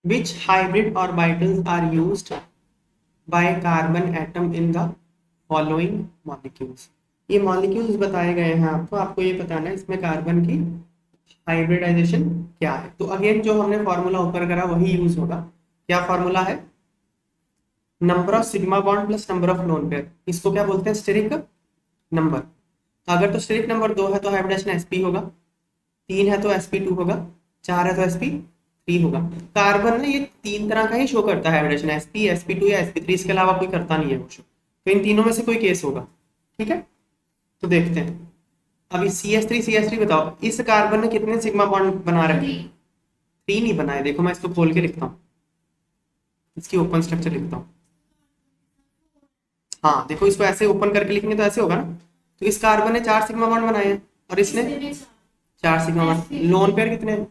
Which hybrid orbitals are used by carbon atom in the following molecules. ये molecules बताए गए हैं आपको, आपको ये बताना है इसमें कार्बन की हाइब्रिडाइजेशन क्या है। तो अगेन जो हमने फॉर्मूला ऊपर करा वही यूज होगा। क्या फॉर्मूला है? Number of sigma bond plus number of lone pair. इसको क्या बोलते हैं? Steric number. अगर तो स्टेरिक नंबर 2 है तो हाइब्रिडेशन sp होगा, 3 है तो sp2 होगा, 4 है तो sp3 होगा। कार्बन ना ये तीन तरह का ही शो करता है हाइब्रिडेशन, sp sp2 या sp3, इसके अलावा कोई करता नहीं है वो शो। तो इन तीनों में से कोई केस होगा। ठीक है, तो देखते हैं। अभी CH3 बताओ, इस कार्बन ने कितने सिग्मा बॉन्ड बना रखे? 3 ही बनाए। देखो मैं इसको खोल के लिखता हूँ, इसकी ओपन स्ट्रक्चर लिखता हूँ। हाँ देखो, इसको ऐसे ओपन करके लिखेंगे तो ऐसे होगा ना। तो इस कार्बन ने 4 सिग्मा बॉन्ड बनाए हैं और इसने 4 सिग्मा बॉन्ड। लोन पेयर कितने हैं?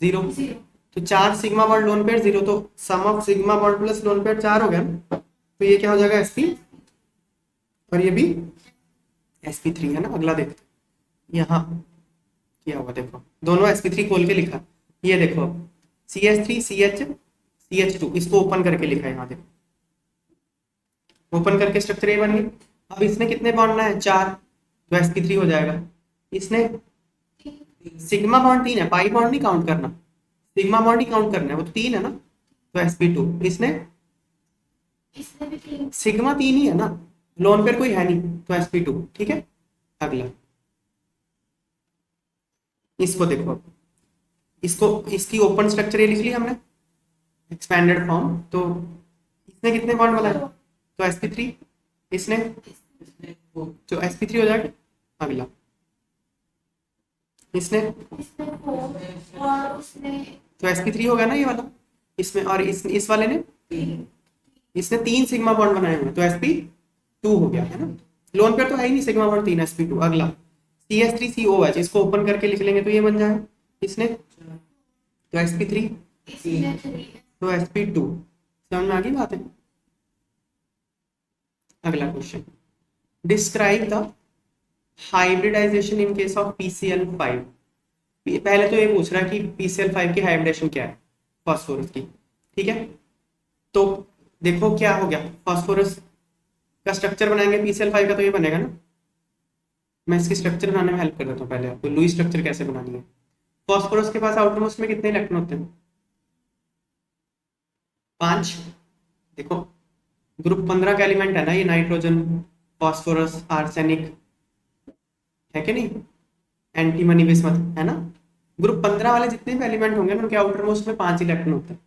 0। तो 4 सिग्मा बॉन्ड लोन पेयर 0, तो sum of sigma bond plus lone pair 4 हो गया ना। तो ये क्या हो जाएगा? sp, और ये भी sp3 है ना। अगला देखते हैं। यहाँ क्या हुआ, देखो दोनों sp3 खोल के लिखा। ये देखो CH3 CH2, इसको ओपन करके लिखा है यहाँ देखो। ओपन करके स्ट्रक्चर ये बन गई। अब इसने कितने बॉन्ड बनाए? 4, तो sp3 हो जाएगा। इसने सिग्मा बॉन्ड 3 है, पाई बॉन्ड नहीं काउंट करना, सिग्मा बॉन्ड ही काउंट करना है, वो तो 3 है ना, तो sp2। इसने सिग्मा 3 ही है ना, लोन पेयर कोई है नहीं, तो sp2। ठीक है, अगला इसको देखो। इसको इसकी ओपन स्ट्रक्चर ये लिख ली हमने, एक्सपेंडेड फॉर्म। तो इसने कितने बॉन्ड बनाए? तो sp3। इसने तो sp3 हो जाएगा। अगला इसने तो sp3 हो गया ना ये वाला इसमें। और इस वाले ने, इसने 3 सिग्मा बॉन्ड बनाए हुए, तो sp2 हो गया है ना। लोन पेयर तो है ही नहीं, सिग्मा बॉन्ड 3 sp2। अगला CH3COH, इसको ओपन करके लिख लेंगे तो ये बन जाएगा। इसने तो sp3, तो sp2। समझ में आ गई बात है। अगला question, describe the hybridization in case of PCl5। पहले तो ये पूछ रहा है कि PCl5 की हाइब्रिडेशन क्या है, फास्फोरस की। ठीक है, तो देखो क्या हो गया, फास्फोरस का स्ट्रक्चर बनाएंगे PCl5 का, तो ये बनेगा ना। मैं इसकी स्ट्रक्चर बनाने में हेल्प कर देता हूँ पहले आपको, लुईस स्ट्रक्चर कैसे बनानी है। फास्फोरस के पास आउटर मोस्ट में कितने इलेक्ट्रॉन होते हैं? 5। देखो ग्रुप 15 का एलिमेंट है ना ये, नाइट्रोजन, फास्फोरस, आर्सेनिक, है कि नहीं, एंटीमनी बिस्मथ, है ना। ग्रुप 15 वाले जितने भी एलिमेंट होंगे ना, उनके आउटर मोस्ट में 5 इलेक्ट्रॉन होते हैं।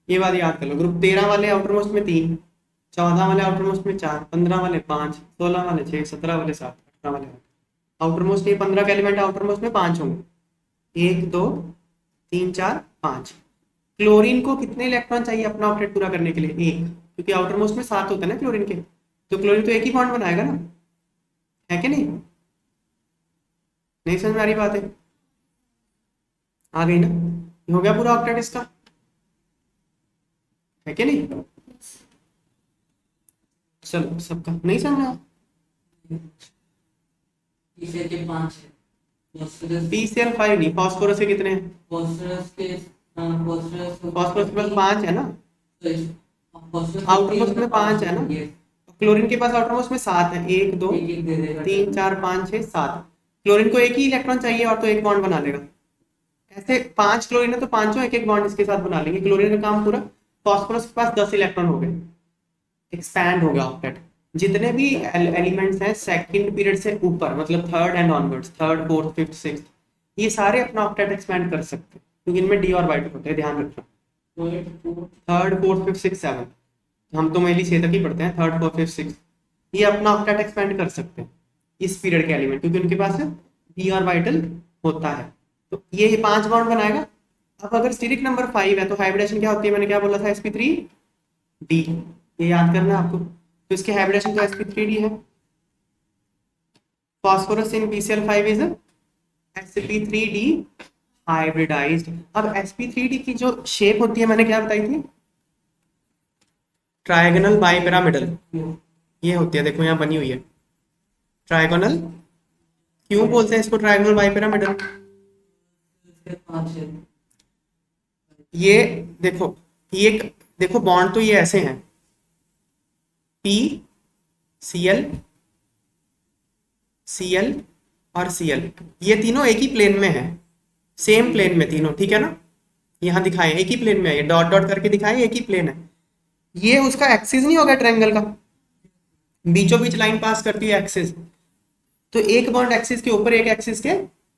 ये बात याद कर लो। ग्रुप 13 वाले आउटर मोस्ट में 3, 14 वाले आउटर मोस्ट में 4, 15 वाले 5, 16 वाले 6, 17 वाले 7, 18 वाले 8। आउटर मोस्ट, ये 15 के एलिमेंट आउटर मोस्ट में 5 होंगे। 1 2 3 4 5। क्लोरीन को कितने इलेक्ट्रॉन चाहिए अपना ऑक्टेट पूरा करने के लिए? 1, क्योंकि आउटर मोस्ट में 7 होते हैं ना क्लोरीन के। तो क्लोरीन तो एक ही बॉन्ड बनाएगा ना, है कि नहीं? नहीं समझ में आ रही बात है? आ गई ना? ये हो गया पूरा ऑक्टेट इसका, है कि नहीं? चलो सबका नहीं समझ में आया? PCl5 नहीं, फास्फोरस के कितने हैं? फास्फोरस के पास 5 है ना, आउटर मोस्ट में 5 है ना। क्लोरीन के पास आउटर मोस्ट में 7 है, 1 2 3 4 5 6 7। क्लोरीन को एक ही इलेक्ट्रॉन चाहिए और तो एक बॉन्ड बना लेगा। ऐसे 5 क्लोरीन है तो पांचों एक एक बॉन्ड इसके साथ बना लेंगे, क्लोरीन का काम पूरा। फास्फोरस के पास 10 इलेक्ट्रॉन हो गए, एक्सपैंड हो गया ऑक्टेट। जितने भी एलिमेंट्स हैं सेकंड पीरियड से ऊपर, मतलब third and onwards, third fourth fifth sixth, ये सारे अपना ऑक्टेट एक्सपैंड कर सकते हैं, क्योंकि इनमें डी ऑर्बिटल होते हैं, ध्यान रखना। Third fourth fifth six seven, हम तो मेनली 6 तक ही पढ़ते हैं, थर्ड फोर्थ फिफ्थ सिक्स, ये अपना ऑक्टेट एक्सपेंड कर सकते हैं इस पीरियड के एलिमेंट, क्योंकि उनके पास डी ऑर्बिटल होता है। तो ये 5 बॉन्ड बनाएगा। अब अगर स्टीरिक नंबर 5 है तो हाइब्रिडेशन क्या होती है? मैंने क्या बोला था? sp3d, ये याद करना है आपको। तो इसकी हाइब्रिडेशन तो sp3d है। Phosphorus in PCl5 is sp3d hybridized. अब sp3d की जो शेप होती है मैंने क्या बताई थी? ट्रायगोनल बाइपिरामिडल, ये होती है, देखो यहाँ बनी हुई है ट्रायगोनल। क्यों बोलते हैं इसको ट्रायगोनल बाइपिरामिडल? ये देखो, ये देखो बॉन्ड तो ये ऐसे हैं, P C L, C L और सी एल, ये तीनों एक ही प्लेन में है, सेम प्लेन में तीनों, ठीक है ना। यहाँ दिखाए एक ही प्लेन में है, ये डॉट डॉट करके दिखाए एक ही प्लेन है। ये उसका एक्सिस नहीं होगा ट्रायंगल का, बीचों बीच लाइन पास करती है एक्सिस, तो एक बॉन्ड एक्सिस के ऊपर एक एक्सिस के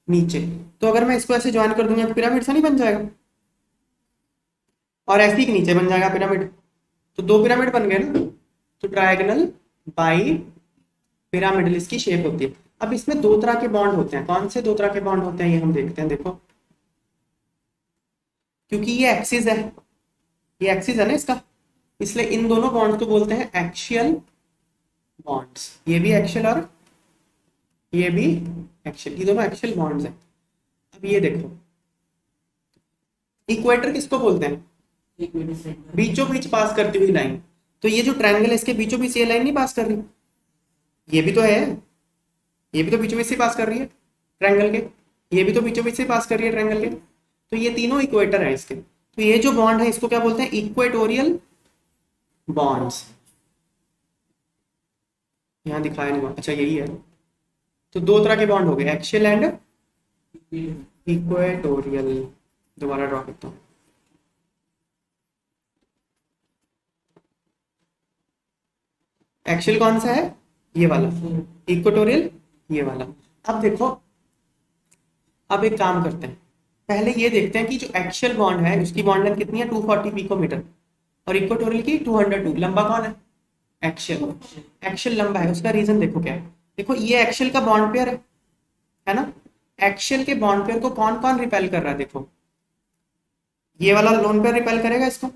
नीचे, तो अगर मैं इसको ऐसे ज्वाइन कर दूंगा तो पिरामिड सा नहीं बन जाएगा, और ऐसे ही के नीचे बन जाएगा पिरामिड, तो दो पिरामिड बन गए ना। तो ट्रायगोनल बाई पिरामिडल इसकी शेप होती है। अब इसमें दो तरह के बॉन्ड होते हैं, कौन से दो तरह के बॉन्ड होते हैं ये हम देखते हैं। देखो क्योंकि ये एक्सिस है, ये एक्सिस है ना इसका, इसलिए इन दोनों बॉन्ड्स को बोलते हैं एक्सियल बॉन्ड्स। ये भी एक्सियल और ये भी एक्सियल, ये दोनों एक्सियल बॉन्ड्स हैं। अब ये देखो, इक्वेटर किसको बोलते हैं, बीचों बीच पास करती हुई लाइन। तो ये जो ट्रायंगल है इसके बीचों बीच ये लाइन नहीं पास कर रही, ये भी तो है, ये भी तो बीचों बीच से पास कर रही है ट्रायंगल के, ये भी तो बीचों बीच से पास कर रही है ट्रायंगल के, तो ये तीनों इक्वेटर है इसके। तो ये जो बॉन्ड है इसको क्या बोलते हैं, इक्वेटोरियल बॉन्ड्स। यहाँ दिखाया नहीं, अच्छा यही है। तो दो तरह के बॉन्ड हो गए, एक्सियल एंड इक्वेटोरियल। दोबारा ड्रॉ करता हूँ, एक्सियल कौन सा है, ये वाला, इक्वेटोरियल ये वाला। अब देखो, अब एक काम करते हैं, पहले ये देखते हैं कि जो एक्सियल बॉन्ड है उसकी बॉन्ड लेंथ कितनी है, 240 पिकोमीटर, और इक्वेटोरियल की 202। लंबा कौन है, एक्सियल, एक्सियल लंबा है। उसका रीजन देखो क्या है, देखो ये एक्सियल का बॉन्ड पेयर है ना, एक्सियल के बॉन्ड पेयर को कौन कौन रिपेल कर रहा है, देखो ये वाला लोन पेयर रिपेल करेगा इसको,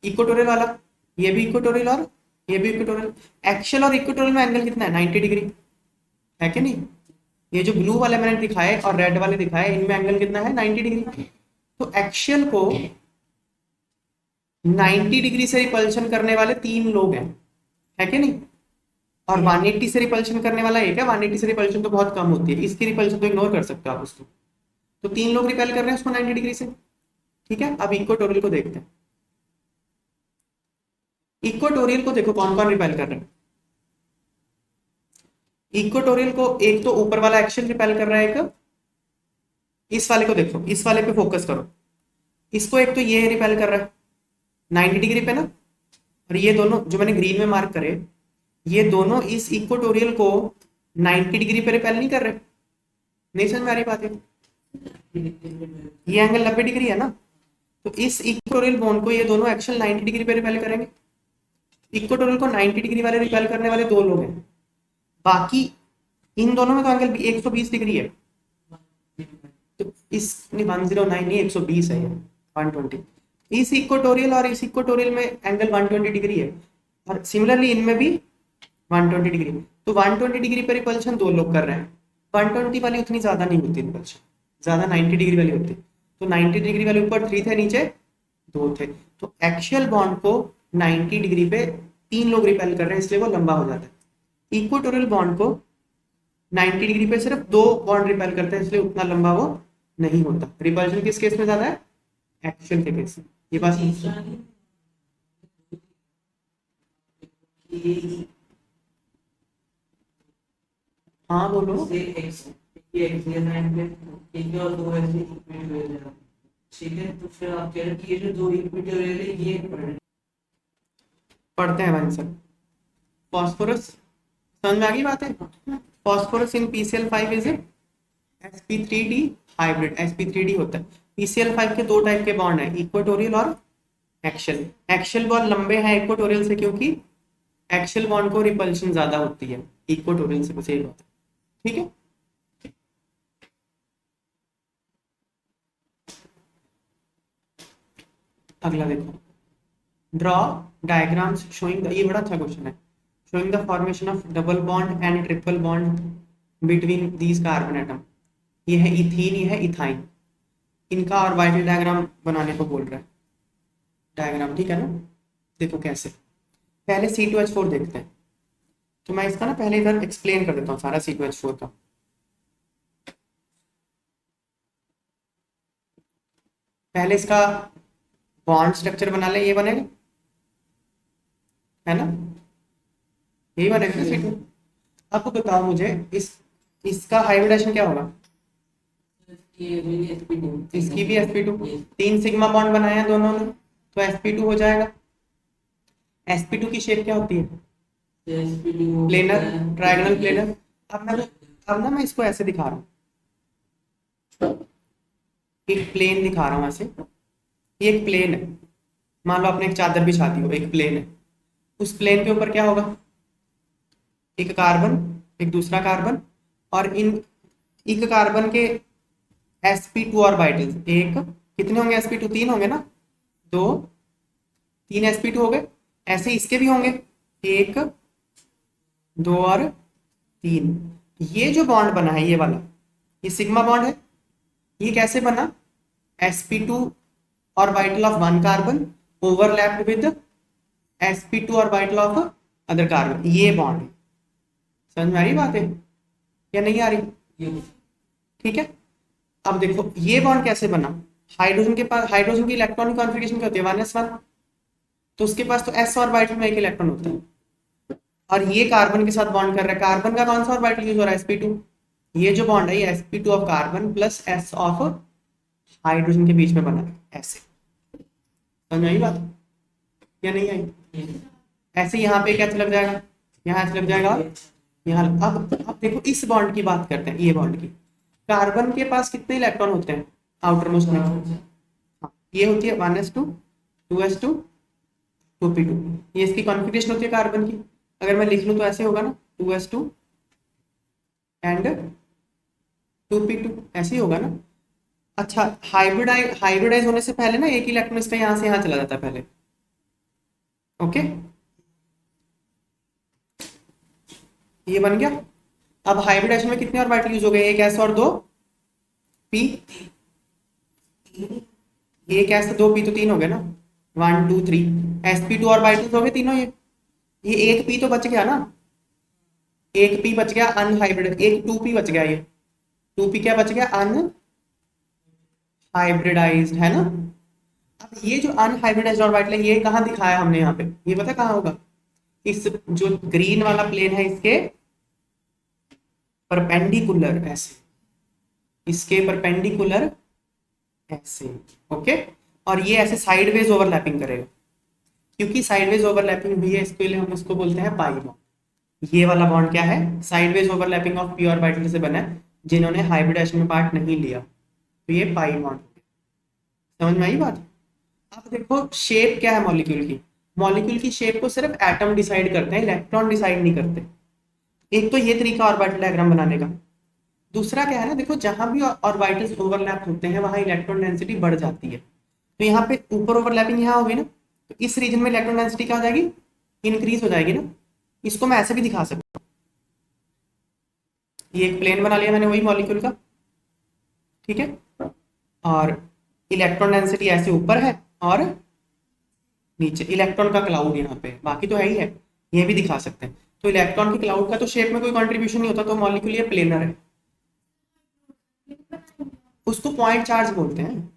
इक्वेटोरियल वाला, ये भी इक्वेटोरियल और ये भी इक्वेटोरियल। एक्सियल और इक्वेटोरियल में एंगल कितना है, 90 डिग्री है कि नहीं। ये जो ब्लू वाले मैंने दिखाए और रेड वाले दिखाए, इनमें एंगल कितना है, 90 डिग्री। तो एक्सियल को 90 डिग्री से रिपल्शन करने वाले तीन लोग हैं, है कि नहीं, और 180 से रिपल्शन करने वाला एक है। 180 से रिपल्शन तो बहुत कम होती है, इसकी रिपल्शन तो इग्नोर कर सकते हो आप उसको। तो तीन लोग रिपेल कर रहे हैं उसको 90 डिग्री से, ठीक है। अब इक्वेटोरियल को देखते हैं, इक्वेटोरियल को देखो कौन कौन रिपेल कर रहे हैं। इक्वेटोरियल को एक तो ऊपर वाला एक्सियल रिपेल कर रहा है, एक इस वाले को देखो, इस वाले पे फोकस करो, इसको एक तो ये रिपेल कर रहा है 90 डिग्री पे ना, और ये दोनों जो मैंने ग्रीन में मार्क करे, ये दोनों इस इक्वेटोरियल को 90 डिग्री पे रिपेल नहीं कर रहे। नहीं समझ में आ रही बात है, ये एंगल 90 डिग्री है ना, तो इस इक्वेटोरियल बॉन्ड को ये दोनों एक्सियल 90 डिग्री पे रिपेल करेंगे। इक्वेटोरियल को 90 डिग्री वाले रिपेल करने वाले दो लोग हैं, बाकी इन दोनों में तो एंगल 120 डिग्री है। तो इस नहीं 109 नहीं 120 है, ये 120। इस इक्वेटोरियल और इस इक्वेटोरियल में एंगल 120 डिग्री है, और सिमिलरली इनमें भी 120 डिग्री। तो 120 डिग्री पर रिपल्शन दो लोग कर रहे हैं, 120 वाली उतनी ज्यादा नहीं होती रिपल्शन, ज्यादा 90 डिग्री वाली होती। तो 90 डिग्री वाले ऊपर 3 थे, नीचे 2 थे। तो एक्सियल बॉन्ड को 90 डिग्री पे तीन लोग रिपेल कर रहे हैं, इसलिए वो लंबा हो जाता है। इक्वेटोरियल बॉन्ड को 90 डिग्री पे सिर्फ दो बॉन्ड रिपेल करते हैं, इसलिए उतना लंबा वो नहीं होता। रिपल्शन किस केस में ज्यादा है, एक्सियल के केस में। ये बात हाँ बोलो, ठीक है। तो फिर आप कह रहे हैं कि ये जो दो इक्वेटोरियल है ये पढ़ते हैं आंसर। फॉस्फोरस, समझ में आ गई बात है। Phosphorus in PCl5 is sp3d hybrid, sp3d होता है। PCl5 के दो टाइप के बॉन्ड है, इक्वेटोरियल और एक्सियल। एक्सियल बॉन्ड लंबे हैं इक्वेटोरियल से, क्योंकि एक्सियल बॉन्ड को रिपल्शन ज्यादा होती है इक्वेटोरियल से, बस यही बात है, ठीक है। अगला देखो, ड्रॉ डायग्राम्स शोइंग द, ये बड़ा अच्छा क्वेश्चन है, showing the formation of double bond and triple bond between these carbon atom. ये है इथीन, ये है इथाइन, इनका और वाइटल डायग्राम बनाने को बोल रहा है डायग्राम, ठीक है ना। देखो कैसे, पहले C2H4 देखते हैं। तो मैं इसका ना पहले इधर एक्सप्लेन कर देता हूँ सारा C2H4 का। पहले इसका बॉन्ड स्ट्रक्चर बना ले, ये बनेगा, है ना, यही बनेगा ना C2। अब बताओ मुझे इसका हाइब्रिडेशन क्या होगा, इसकी भी sp2, 3 सिग्मा बॉन्ड बनाया दोनों ने तो sp2 हो जाएगा। sp2 की शेप क्या होती है, प्लेनर, ट्रायंगल प्लेनर। अब ना मैं इसको ऐसे दिखा रहा हूँ, एक प्लेन दिखा रहा हूँ ऐसे, ये एक प्लेन है, मान लो आपने एक चादर बिछा दी हो, एक प्लेन है, उस प्लेन के ऊपर क्या होगा, एक कार्बन, एक दूसरा कार्बन, और इन एक कार्बन के sp2 ऑर्बिटल्स, एक कितने होंगे sp2, 3 होंगे ना, 2 3 sp2 हो गए। ऐसे इसके भी होंगे 1 2 और 3। ये जो बॉन्ड बना है ये वाला, ये सिग्मा बॉन्ड है, ये कैसे बना, sp2 orbital of one carbon overlapped with sp2 orbital of other carbon, ये बॉन्ड है। समझ में आ रही बात है या नहीं आ रही, ठीक है। अब देखो ये बॉन्ड कैसे बना, हाइड्रोजन के पास, हाइड्रोजन की इलेक्ट्रॉनिक कॉन्फ़िगरेशन क्या होती है, 1s1, तो उसके पास तो s ऑर्बिटल में एक इलेक्ट्रॉन होता है, और ये कार्बन के साथ बॉन्ड कर रहा है, कार्बन का कौन सा ऑर्बिटल यूज हो रहा है, sp2, ये जो बॉन्ड है ये sp2 of carbon plus s of hydrogen के बीच में बना है, ऐसे। समझ में आई बात या नहीं आई, ऐसे यहाँ पे कैसे लग जाएगा, यहाँ ऐसे लग जाएगा, यहाँ। अब देखो इस बॉन्ड की बात करते हैं, ये बॉन्ड की, कार्बन के पास कितने इलेक्ट्रॉन होते हैं आउटर मोस्ट में, हाँ, ये होती है 1s2 2s2 2p2, ये इसकी कॉन्फ़िगरेशन होती है कार्बन की। अगर मैं लिख लूं तो ऐसे होगा ना, 2s2 एंड 2p2, ऐसे ही होगा ना। अच्छा, हाइब्रिडाइज होने से पहले ना एक इलेक्ट्रॉन इसका यहाँ से यहाँ चला जाता है पहले, ओके, ये बन गया। अब हाइब्रिडेशन में कितने ऑर्बिटल यूज हो गए, एक s और 2 p, एक s 2 p तो 3 हो गए ना, 1 2 3 sp2 ऑर्बिटल्स हो गए तीनों, ये एक p तो बच गया ना, एक p बच गया अनहाइब्रिड, एक 2p बच गया, ये 2p क्या बच गया, अनहाइब्रिडाइज्ड, है ना। अब ये जो अनहाइब्रिडाइज्ड ऑर्बिटल है ये कहाँ दिखाया हमने यहाँ पे, ये पता कहाँ होगा, इस जो ग्रीन वाला प्लेन है इसके परपेंडिकुलर, ऐसे, इसके परपेंडिकुलर ऐसे, ओके। और ये ऐसे साइडवेज ओवरलैपिंग करेगा, क्योंकि साइडवेज ओवरलैपिंग हुई है इसके लिए हम इसको बोलते हैं पाई बॉन्ड। ये वाला बॉन्ड क्या है, sideways overlapping of p orbital से बना है, जिन्होंने हाइब्रिडेशन में पार्ट नहीं लिया, तो ये पाई बॉन्ड। समझ में आई बात। अब देखो शेप क्या है मॉलिक्यूल की, मॉलिक्यूल की शेप को सिर्फ एटम डिसाइड करते हैं, इलेक्ट्रॉन डिसाइड नहीं करते। एक तो ये तरीका ऑर्बिटल डायग्राम बनाने का, दूसरा क्या है ना, देखो जहां भी ऑर्बिटल्स ओवरलैप होते हैं वहां इलेक्ट्रॉन डेंसिटी बढ़ जाती है, तो यहाँ पे ऊपर ओवरलैपिंग यहाँ होगी ना, तो इस रीजन में इलेक्ट्रॉन डेंसिटी क्या हो जाएगी, इंक्रीज हो जाएगी ना। इसको मैं ऐसे भी दिखा सकता हूँ, ये एक प्लेन बना लिया मैंने वही मॉलिक्यूल का, ठीक है, और इलेक्ट्रॉन डेंसिटी ऐसे ऊपर है और नीचे इलेक्ट्रॉन का क्लाउड यहाँ पे, बाकी तो है ही है, ये भी दिखा सकते हैं। तो इलेक्ट्रॉन के क्लाउड का तो शेप में कोई कंट्रीब्यूशन नहीं होता, तो मॉलिक्यूल ये प्लेनर है, उसको पॉइंट चार्ज बोलते हैं।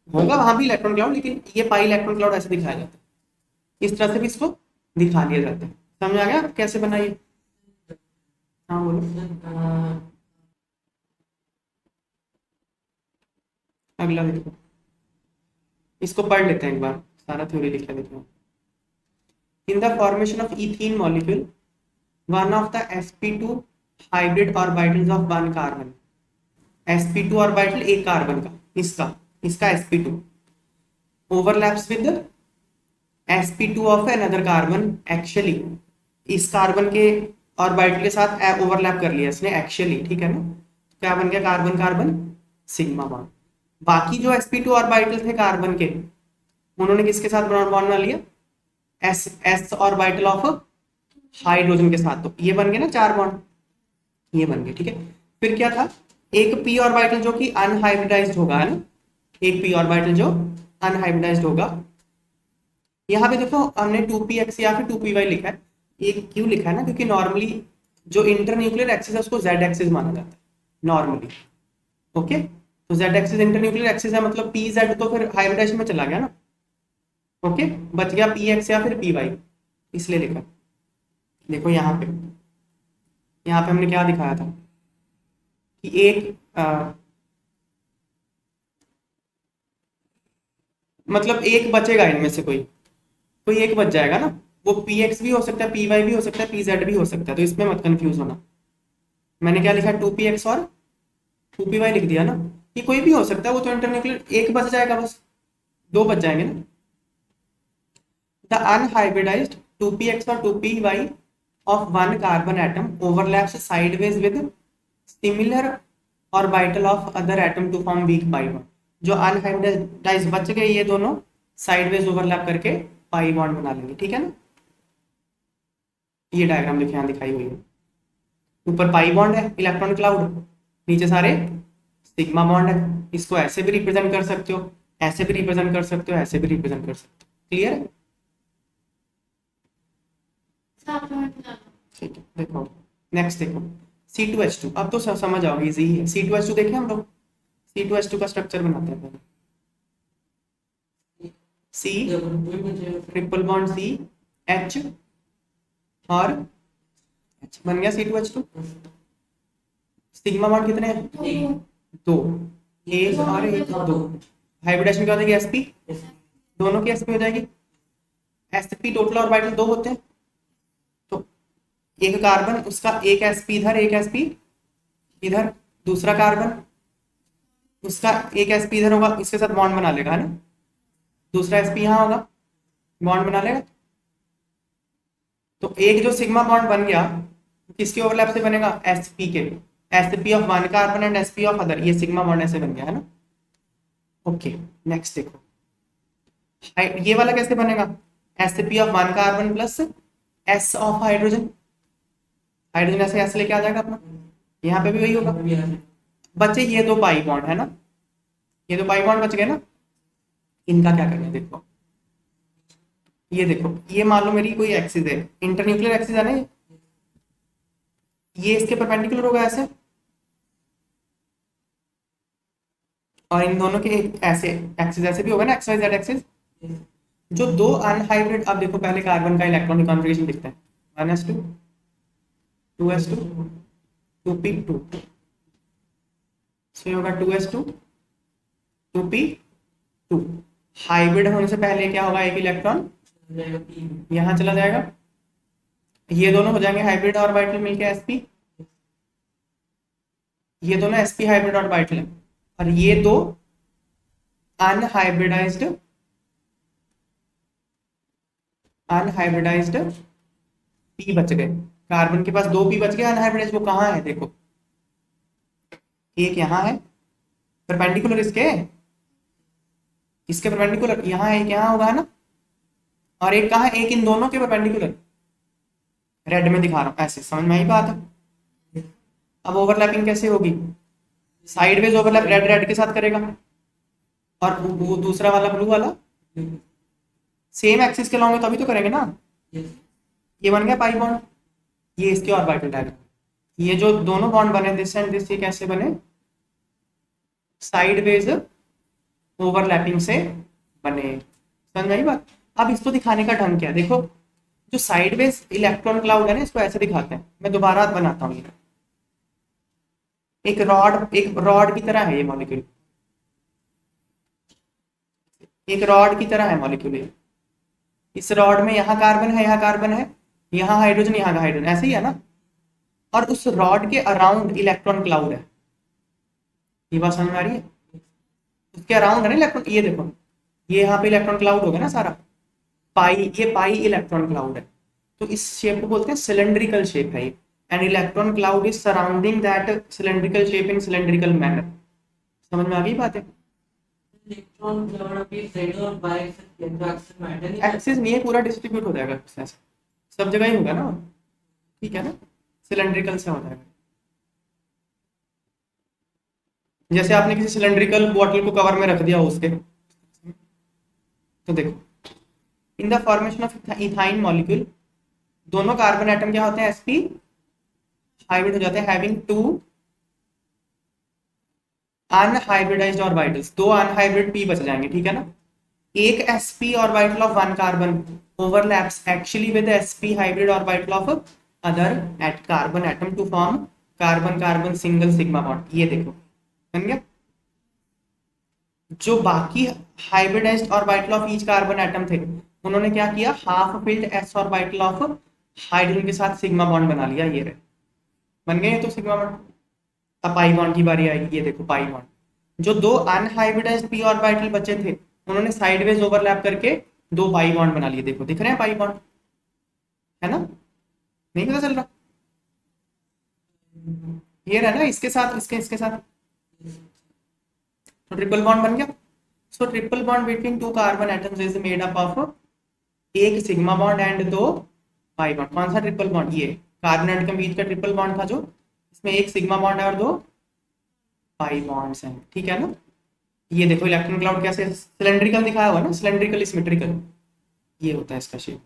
होगा वहां भी इलेक्ट्रॉन क्लाउड, लेकिन ये पाई इलेक्ट्रॉन क्लाउड ऐसे दिखाया जाता है, इस तरह से भी इसको दिखा दिया जाता है। समझ आ गया कैसे बनाइए, हाँ बोलो। अगला देखो, इसको पढ़ लेते हैं एक बार, सारा थ्योरी लिख लेते हैं। इन the formation of ethene molecule, one of the sp2 hybrid orbitals of one carbon, sp2 orbital एक कार्बन का, इसका sp2 overlaps with sp2 of another carbon, actually इस कार्बन के ऑर्बिटल के साथ ओवरलैप कर लिया इसने एक्चुअली, ठीक है ना, क्या बन गया, कार्बन कार्बन सिग्मा बॉन्ड। बाकी जो sp2 ऑर्बिटल थे कार्बन के, उन्होंने किसके साथ बॉन्ड बना लिया, s ऑर्बिटल ऑफ हाइड्रोजन के साथ, तो ये बन गए ना 4 बॉन्ड, ये बन गए, ठीक है। फिर क्या था, एक p ऑर्बिटल जो कि अनहाइब्रिडाइज्ड होगा, है ना, एक p ऑर्बिटल जो अनहाइब्रिडाइज्ड होगा। यहाँ पे देखो हमने 2px या फिर 2py लिखा है, ये क्यों लिखा है ना, क्योंकि नॉर्मली जो इंटरन्यूक्लियर एक्सिस है उसको z एक्सिस माना जाता है नॉर्मली, ओके। तो z एक्सिस इंटरन्यूक्लियर एक्सिस है, मतलब pz तो फिर हाइब्रिडाइजेशन में चला गया ना, ओके, बच गया पी एक्स या फिर पी वाई, इसलिए लिखा। देखो यहाँ पे हमने क्या दिखाया था कि एक मतलब एक बचेगा इनमें से, कोई कोई एक बच जाएगा ना, वो पी एक्स भी हो सकता है, पी वाई भी हो सकता है, पी जेड भी हो सकता है, तो इसमें मत कंफ्यूज होना। मैंने क्या लिखा, टू पी एक्स और टू पी वाई लिख दिया ना, ये कोई भी हो सकता है, वो तो इंटरन्यूक्लियर एक बच जाएगा बस, दो बच जाएंगे ना। द अनहाइब्रिडाइज्ड 2px और 2py of one carbon atom overlaps sideways with similar orbital of other atom to form weak pi bond। जो अनहाइब्रिडाइज बच गए ये दोनों साइडवेज ओवरलैप करके पाई बॉन्ड बना लेंगे, ठीक है ना। ये डायग्राम देखिए यहाँ दिखाई हुई है, ऊपर पाई बॉन्ड है इलेक्ट्रॉन क्लाउड, नीचे सारे सिग्मा बॉन्ड है। इसको ऐसे भी रिप्रेजेंट कर सकते हो, ऐसे भी रिप्रेजेंट कर सकते हो, ऐसे भी रिप्रेजेंट कर सकते हो। क्लियर है, ठीक है। देखो नेक्स्ट देखो C2H2, अब तो समझ आओगे, इजी है। C2H2 देखें हम लोग, C2H2 का स्ट्रक्चर बनाते हैं पहले। C triple bond C H और H बन गया C2H2। सिग्मा बॉन्ड कितने हैं, दो, एक और एक, दो। हाइब्रिडेशन क्या हो जाएगी, sp, दोनों की sp हो जाएगी। sp टोटल ऑर्बिटल दो होते हैं, तो एक कार्बन उसका एक sp इधर, एक sp इधर, दूसरा कार्बन उसका एक sp इधर होगा, इसके साथ बॉन्ड बना लेगा, है ना। दूसरा sp यहाँ होगा, बॉन्ड बना लेगा। तो एक जो सिग्मा बॉन्ड बन गया किसके ओवरलैप से बनेगा, sp के, sp of one carbon and sp of other, ये सिग्मा बॉन्ड ऐसे बन गया, है ना। ओके नेक्स्ट देखो, ये वाला कैसे बनेगा, sp of one carbon plus s of hydrogen, hydrogen ऐसे ऐसे लेके आ जाएगा अपना, यहाँ पे भी वही होगा। बचे ये दो पाई बॉन्ड, है ना, ये दो पाई बॉन्ड बच गए ना। इनका क्या करना है, देखो ये देखो, ये मान लो मेरी कोई एक्सिस है, इंटरन्यूक्लियर एक्सिस है ना, ये इसके परपेंडिकुलर होगा ऐसे, और इन दोनों के एक ऐसे एक्सिस ऐसे भी होगा ना, एक्स वाई जेड एक्सिस। जो दो अनहाइब्रिड, अब देखो पहले कार्बन का इलेक्ट्रॉनिक कॉन्फ़िगरेशन दिखता है, 1s2 2s2 2p2, सो होगा 2s2 2p2। हाइब्रिड होने से पहले क्या होगा, एक इलेक्ट्रॉन यहां चला जाएगा, ये दोनों हो जाएंगे हाइब्रिड ऑर्बिटल मिलके sp, ये दोनों sp हाइब्रिड ऑर्बिटल है, और ये दो अनहाइब्रिडाइज्ड p बच गए। कार्बन के पास दो p बच गए अनहाइब्रिडाइज्ड, वो कहाँ है देखो, एक यहाँ है परपेंडिकुलर इसके, इसके परपेंडिकुलर यहाँ है, एक यहाँ होगा, है ना, और एक कहाँ है, एक इन दोनों के परपेंडिकुलर, रेड में दिखा रहा हूं ऐसे, समझ में आई बात है। अब ओवरलैपिंग कैसे होगी, साइडवेज ओवरलैप रेड रेड के साथ करेगा, और वो दूसरा वाला ब्लू वाला सेम एक्सिस के लॉन्ग है तभी तो करेंगे ना। ये बन गया पाई बॉन्ड, ये इसके ऑर्बिटल डायग्राम, ये जो दोनों बॉन्ड बने दिस एंड दिस, ये कैसे बने, साइडवेज ओवरलैपिंग से बने, समझ में आई बात। अब इसको दिखाने का ढंग क्या, देखो जो साइडवेज इलेक्ट्रॉन क्लाउड है ना, इसको ऐसे दिखाते हैं, मैं दोबारा बनाता हूँ, एक रॉड की तरह है ये मॉलिक्यूल, एक रॉड की तरह है मॉलिक्यूल ये। इस रॉड में यहाँ कार्बन है, यहाँ कार्बन है, यहाँ हाइड्रोजन, यहाँ हाइड्रोजन, ऐसे ही है ना। और उस रॉड के अराउंड इलेक्ट्रॉन क्लाउड है, ये बात समझ में आ रही है, उसके अराउंड है ना इलेक्ट्रॉन, ये देखो ये यहाँ पे इलेक्ट्रॉन क्लाउड होगा ना सारा, पाई, ये पाई इलेक्ट्रॉन क्लाउड है, तो इस शेप को बोलते हैं सिलेंड्रिकल शेप है ये, and electron cloud is surrounding that cylindrical shape in cylindrical manner. समझ में आ गई बात है, इलेक्ट्रॉन क्लाउड अभी z और y एक्सिस मैटर नहीं, एक्सिस नहीं है, पूरा डिस्ट्रीब्यूट हो जाएगा ऐसे, सब जगह ही होगा ना, ठीक है ना, सिलेंड्रिकल से हो जाएगा। जैसे आपने किसी सिलेंड्रिकल बॉटल को कवर में रख दिया उसके, तो देखो in the formation of ethyne molecule, दोनों कार्बन एटम क्या होते हैं, sp हाइब्रिड हो जाते हैं, हैविंग टू अनहाइब्रिडाइज्ड ऑर्बिटल्स, दो अनहाइब्रिड p बच जाएंगे, ठीक है ना। एक sp orbital of one carbon overlaps actually with sp hybrid orbital of other at carbon atom to form carbon carbon single sigma bond. ये देखो बन गया। जो बाकी hybridized orbital of each carbon atom थे उन्होंने क्या किया, half filled s orbital of hydrogen के साथ सिग्मा बॉन्ड बना लिया। ये रहे बन गए तो सिग्मा बॉन्ड। अब पाई बॉन्ड की बारी आएगी। ये देखो पाई बॉन्ड। जो दो अनहाइब्रिडाइज्ड p ऑर्बिटल बचे थे उन्होंने साइडवेज ओवरलैप करके दो पाई बॉन्ड बना लिए। देखो दिख रहे हैं पाई बॉन्ड, है ना? नहीं पता चल रहा? ये रहा ना, इसके साथ इसके साथ तो ट्रिपल बॉन्ड बन गया। सो triple bond between two carbon atoms is made up of एक सिग्मा बॉन्ड एंड दो पाई बॉन्ड। कौन सा ट्रिपल बॉन्ड? ये कार्बन एटम के बीच का ट्रिपल बॉन्ड था, जो इसमें एक सिग्मा बॉन्ड है और दो पाई बॉन्ड्स हैं। ठीक है ना? ये देखो इलेक्ट्रॉन क्लाउड कैसे सिलेंड्रिकल दिखाया हुआ ना, सिलेंड्रिकल सिमेट्रिकल, ये होता है इसका शेप।